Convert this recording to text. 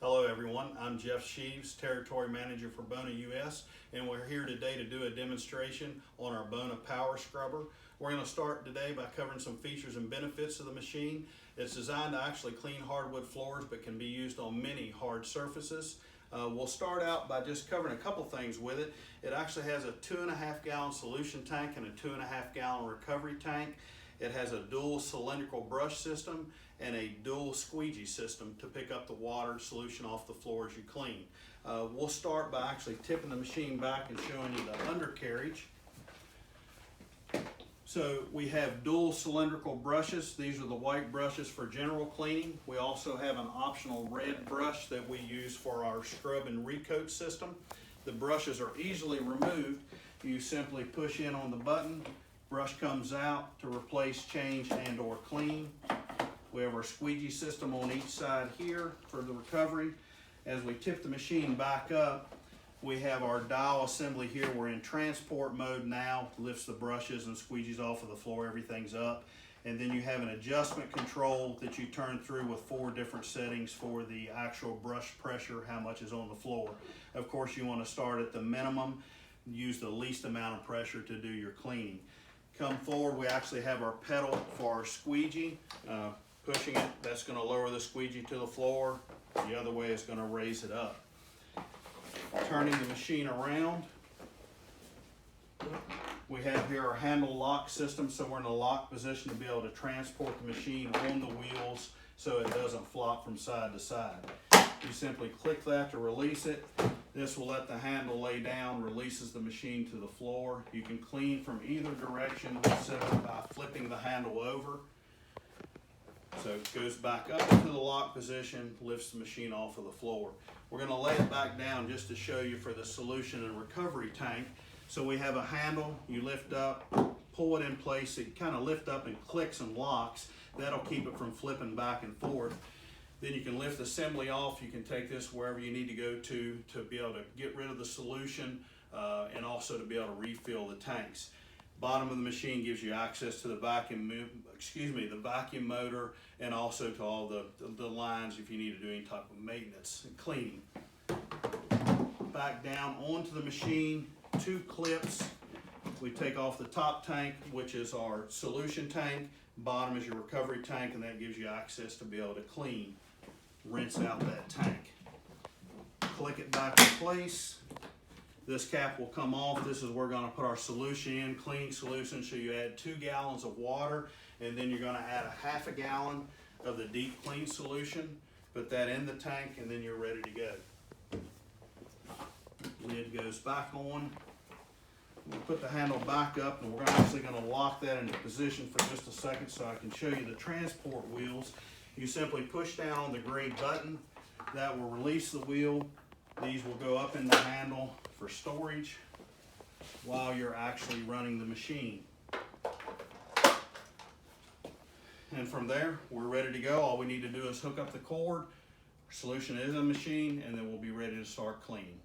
Hello everyone, I'm Jeff Sheaves, Territory Manager for Bona US, and we're here today to do a demonstration on our Bona Power Scrubber. We're going to start today by covering some features and benefits of the machine. It's designed to actually clean hardwood floors but can be used on many hard surfaces. We'll start out by just covering a couple things with it. It actually has a 2.5 gallon solution tank and a 2.5 gallon recovery tank. It has a dual cylindrical brush system and a dual squeegee system to pick up the water solution off the floor as you clean. We'll start by actually tipping the machine back and showing you the undercarriage. So we have dual cylindrical brushes. These are the white brushes for general cleaning. We also have an optional red brush that we use for our scrub and recoat system. The brushes are easily removed. You simply push in on the button, brush comes out to replace, change, and or clean. We have our squeegee system on each side here for the recovery. As we tip the machine back up, we have our dial assembly here. We're in transport mode now, lifts the brushes and squeegees off of the floor, everything's up. And then you have an adjustment control that you turn through with 4 different settings for the actual brush pressure, how much is on the floor. Of course, you want to start at the minimum, use the least amount of pressure to do your cleaning. Come forward, we actually have our pedal for our squeegee. Pushing it, that's going to lower the squeegee to the floor. The other way is going to raise it up. Turning the machine around, we have here our handle lock system, so we're in a lock position to be able to transport the machine on the wheels so it doesn't flop from side to side. You simply click that to release it. This will let the handle lay down, releases the machine to the floor. You can clean from either direction simply by flipping the handle over. So it goes back up into the lock position, lifts the machine off of the floor. We're going to lay it back down just to show you for the solution and recovery tank. So we have a handle, you lift up, pull it in place, it kind of lift up and clicks and locks. That'll keep it from flipping back and forth. Then you can lift the assembly off. You can take this wherever you need to go to be able to get rid of the solution and also to be able to refill the tanks. Bottom of the machine gives you access to the vacuum motor and also to all the lines if you need to do any type of maintenance and cleaning. Back down onto the machine, 2 clips. We take off the top tank, which is our solution tank. Bottom is your recovery tank, and that gives you access to be able to clean. Rinse out that tank. Click it back in place. This cap will come off. This is where we're going to put our solution in, cleaning solution. So you add 2 gallons of water, and then you're going to add a 1/2 gallon of the deep clean solution. Put that in the tank, and then you're ready to go. Lid goes back on. We'll put the handle back up, and we're actually going to lock that into position for just a second so I can show you the transport wheels. You simply push down on the gray button. That will release the wheel. These will go up in the handle for storage while you're actually running the machine. And from there, we're ready to go. All we need to do is hook up the cord. Our solution is in the machine, and then we'll be ready to start cleaning.